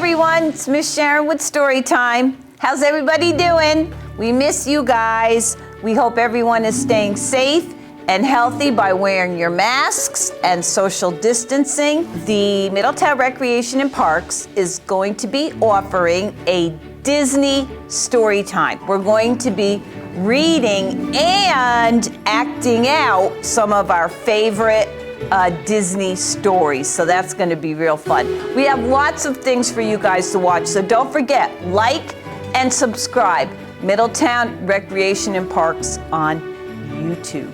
everyone, it's Miss Sharon with Storytime. How's everybody doing? We miss you guys. We hope everyone is staying safe and healthy by wearing your masks and social distancing. The Middletown Recreation and Parks is going to be offering a Disney story time. We're going to be reading and acting out some of our favorite Disney stories, so that's going to be real fun. We have lots of things for you guys to watch, so don't forget, like and subscribe. Middletown Recreation and Parks on YouTube.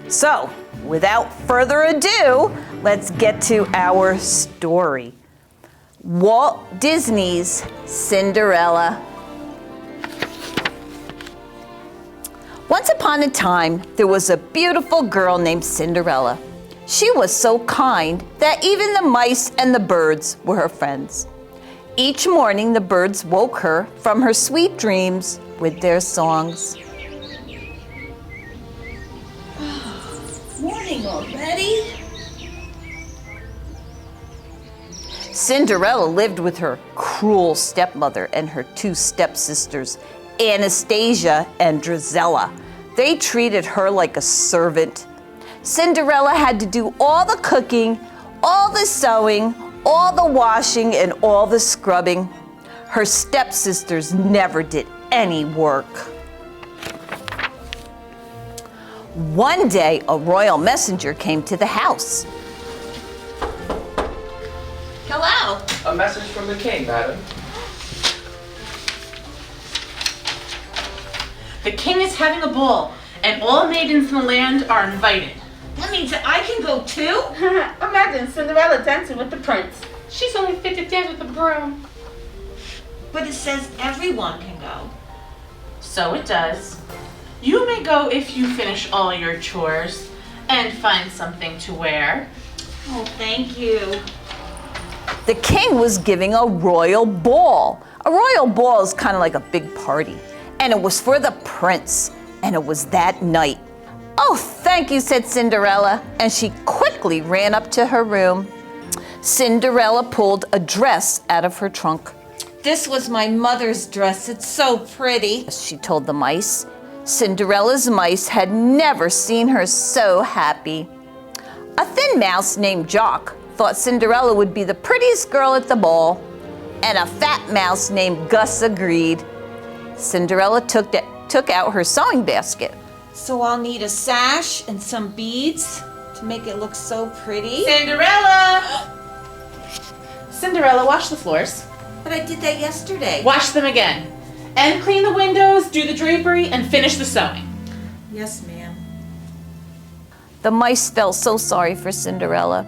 So, without further ado, let's get to our story. Walt Disney's Cinderella. Once upon a time, there was a beautiful girl named Cinderella. She was so kind that even the mice and the birds were her friends. Each morning, the birds woke her from her sweet dreams with their songs. Morning already? Cinderella lived with her cruel stepmother and her two stepsisters, Anastasia and Drizella. They treated her like a servant. Cinderella had to do all the cooking, all the sewing, all the washing, and all the scrubbing. Her stepsisters never did any work. One day, a royal messenger came to the house. Hello. A message from the king, madam. The king is having a ball, and all maidens in the land are invited. That means that I can go too? Imagine Cinderella dancing with the prince. She's only fit to dance with a broom. But it says everyone can go. So it does. You may go if you finish all your chores and find something to wear. Oh, thank you. The king was giving a royal ball. A royal ball is kind of like a big party. And it was for the prince. And it was that night. Oh, thank you, said Cinderella. And she quickly ran up to her room. Cinderella pulled a dress out of her trunk. This was my mother's dress. It's so pretty, she told the mice. Cinderella's mice had never seen her so happy. A thin mouse named Jock thought Cinderella would be the prettiest girl at the ball, and a fat mouse named Gus agreed. Cinderella took out her sewing basket. So I'll need a sash and some beads to make it look so pretty. Cinderella! Cinderella, wash the floors. But I did that yesterday. Wash them again. And clean the windows, do the drapery, and finish the sewing. Yes, ma'am. The mice felt so sorry for Cinderella.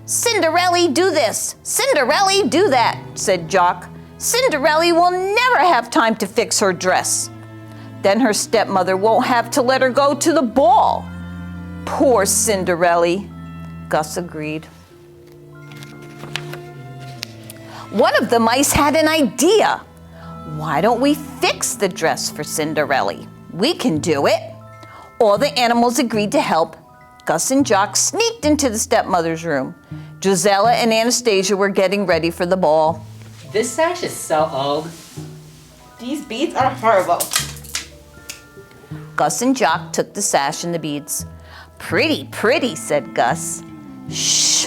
Cinderella, do this. Cinderella, do that, said Jock. Cinderella will never have time to fix her dress. Then her stepmother won't have to let her go to the ball. Poor Cinderella, Gus agreed. One of the mice had an idea. Why don't we fix the dress for Cinderella? We can do it. All the animals agreed to help. Gus and Jock sneaked into the stepmother's room. Drizella and Anastasia were getting ready for the ball. This sash is so old. These beads are horrible. Gus and Jock took the sash and the beads. Pretty, pretty, said Gus. Shh,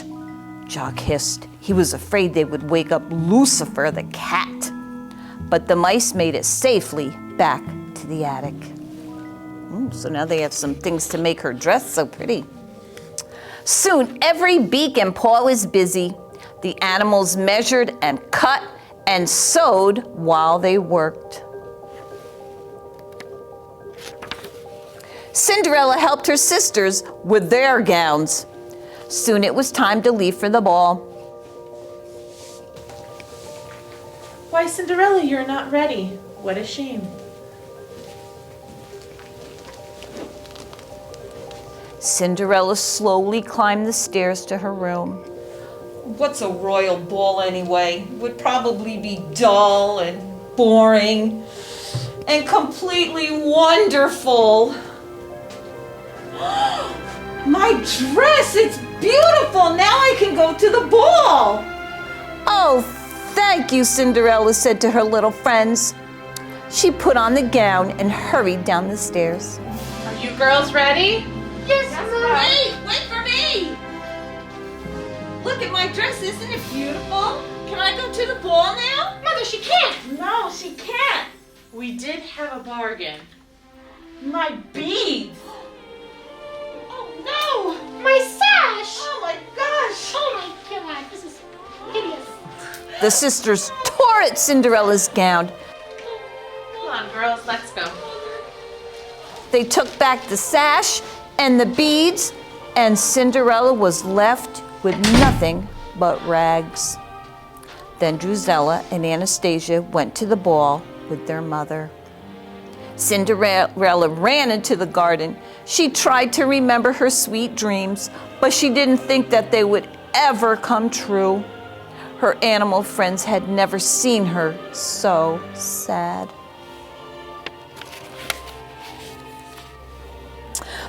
Jock hissed. He was afraid they would wake up Lucifer the cat. But the mice made it safely back to the attic. So now they have some things to make her dress so pretty. Soon every beak and paw was busy. The animals measured and cut and sewed while they worked. Cinderella helped her sisters with their gowns. Soon it was time to leave for the ball. Why, Cinderella, you're not ready. What a shame. Cinderella slowly climbed the stairs to her room. What's a royal ball anyway? Would probably be dull and boring and completely wonderful. My dress, it's beautiful. Now I can go to the ball. Oh, Thank you, Cinderella said to her little friends. She put on the gown and hurried down the stairs. Are you girls ready? Yes, wait for me! Look at my dress, isn't it beautiful? Can I go to the ball now? Mother, she can't. No, she can't. We did have a bargain. My beads. Oh no! My sash. Oh my gosh! Oh my God, this is hideous. The sisters tore at Cinderella's gown. Come on, girls, let's go. They took back the sash and the beads, and Cinderella was left with nothing but rags. Then Drusilla and Anastasia went to the ball with their mother. Cinderella ran into the garden. She tried to remember her sweet dreams, but she didn't think that they would ever come true. Her animal friends had never seen her so sad.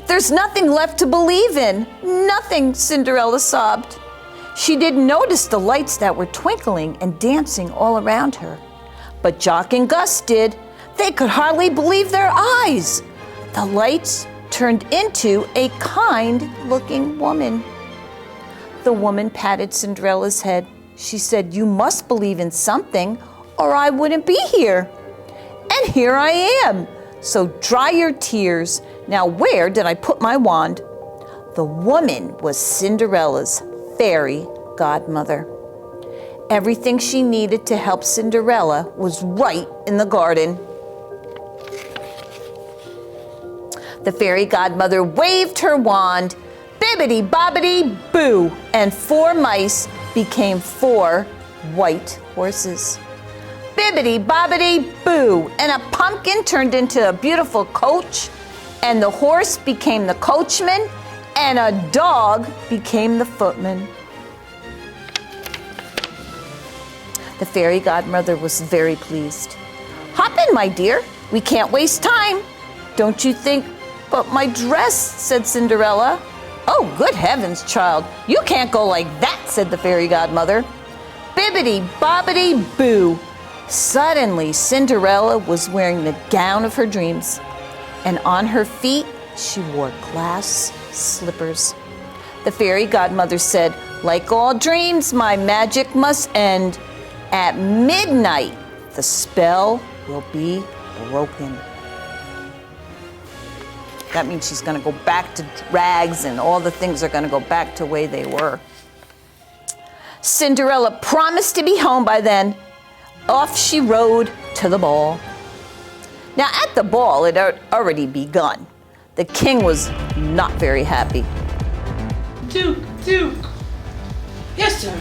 There's nothing left to believe in. Nothing, Cinderella sobbed. She didn't notice the lights that were twinkling and dancing all around her. But Jock and Gus did. They could hardly believe their eyes. The lights turned into a kind-looking woman. The woman patted Cinderella's head. She said, "You must believe in something, or I wouldn't be here. And here I am. So dry your tears. Now where did I put my wand?" The woman was Cinderella's fairy godmother. Everything she needed to help Cinderella was right in the garden. The fairy godmother waved her wand, bibbidi-bobbidi-boo, and 4 mice became 4 white horses. Bibbidi-bobbidi-boo, and a pumpkin turned into a beautiful coach, and the horse became the coachman, and a dog became the footman. The fairy godmother was very pleased. "Hop in, my dear. We can't waste time." "Don't you think but my dress," said Cinderella. "Oh, good heavens, child. You can't go like that," said the fairy godmother. Bibbidi-bobbidi-boo. Suddenly, Cinderella was wearing the gown of her dreams, and on her feet, she wore glass slippers. The fairy godmother said, "Like all dreams, my magic must end. At midnight, the spell will be broken." That means she's going to go back to rags, and all the things are going to go back to the way they were. Cinderella promised to be home by then. Off she rode to the ball. Now, at the ball, it had already begun. The king was not very happy. Duke. Yes, sir.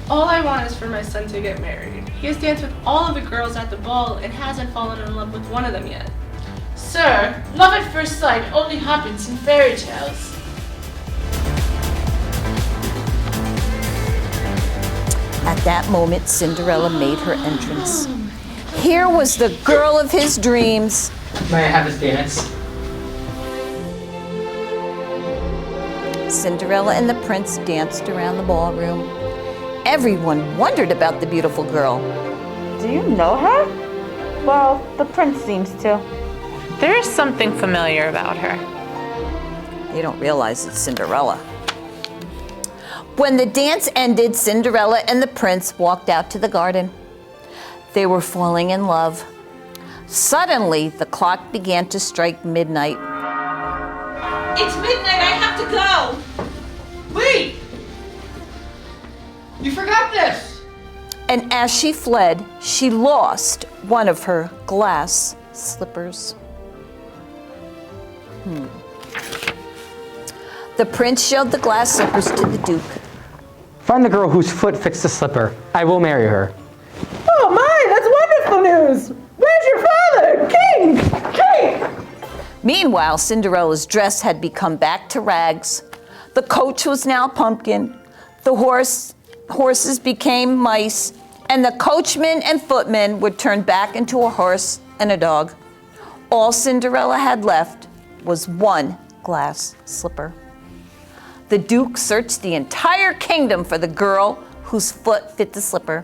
All I want is for my son to get married. He has danced with all of the girls at the ball and hasn't fallen in love with one of them yet. Sir, love at first sight only happens in fairy tales. At that moment, Cinderella made her entrance. Here was the girl of his dreams. May I have this dance? Cinderella and the prince danced around the ballroom. Everyone wondered about the beautiful girl. Do you know her? Well, the prince seems to. There is something familiar about her. They don't realize it's Cinderella. When the dance ended, Cinderella and the prince walked out to the garden. They were falling in love. Suddenly, the clock began to strike midnight. It's midnight, I have to go! Wait! You forgot this! And as she fled, she lost one of her glass slippers. The prince showed the glass slippers to the duke. Find the girl whose foot fits the slipper. I will marry her. Oh my, that's wonderful news! Where's your father? King! Meanwhile, Cinderella's dress had become back to rags. The coach was now pumpkin. The horses became mice, and the coachman and footman were turned back into a horse and a dog. All Cinderella had left was one glass slipper. The Duke searched the entire kingdom for the girl whose foot fit the slipper.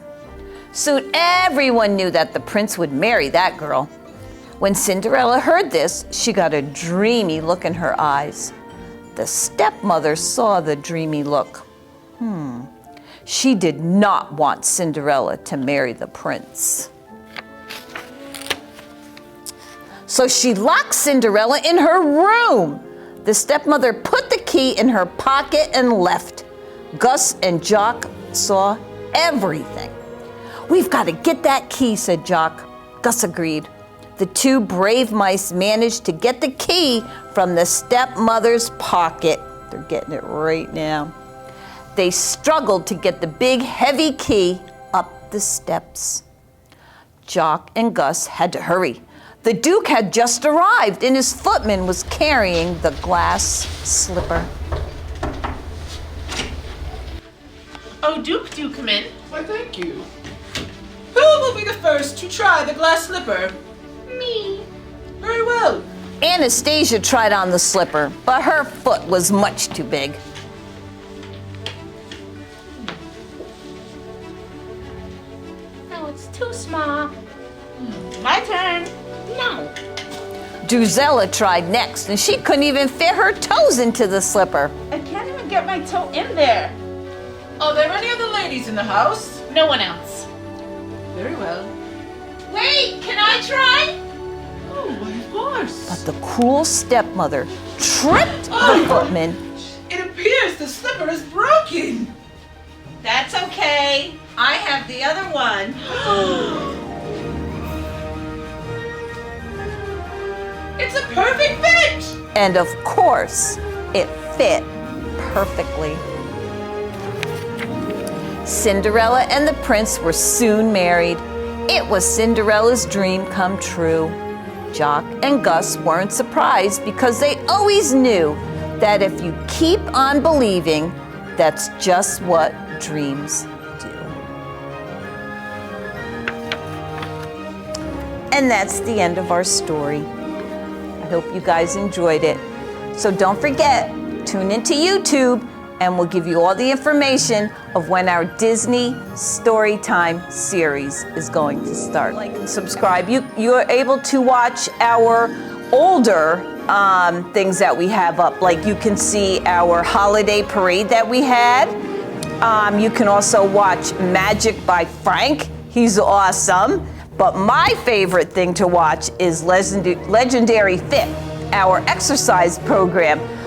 Soon everyone knew that the prince would marry that girl. When Cinderella heard this, she got a dreamy look in her eyes. The stepmother saw the dreamy look. She did not want Cinderella to marry the prince. So she locked Cinderella in her room. The stepmother put the key in her pocket and left. Gus and Jock saw everything. "We've got to get that key," said Jock. Gus agreed. The two brave mice managed to get the key from the stepmother's pocket. They're getting it right now. They struggled to get the big, heavy key up the steps. Jock and Gus had to hurry. The Duke had just arrived, and his footman was carrying the glass slipper. Oh, Duke, do come in. Why, thank you. Who will be the first to try the glass slipper? Me. Very well. Anastasia tried on the slipper, but her foot was much too big. No, it's too small. My turn. No. Drusella tried next, and she couldn't even fit her toes into the slipper. I can't even get my toe in there. Are there any other ladies in the house? No one else. Very well. Wait, can I try? Oh, why, of course. But the cruel stepmother tripped the footman. It appears the slipper is broken. That's okay. I have the other one. It's a perfect fit. And of course, it fit perfectly. Cinderella and the prince were soon married. It was Cinderella's dream come true. Jock and Gus weren't surprised because they always knew that if you keep on believing, that's just what dreams do. And that's the end of our story. I hope you guys enjoyed it. So don't forget, tune into YouTube and we'll give you all the information of when our Disney Storytime series is going to start. Like and subscribe. You are able to watch our older things that we have up. Like you can see our holiday parade that we had. You can also watch Magic by Frank. He's awesome. But my favorite thing to watch is Legendary Fit, our exercise program.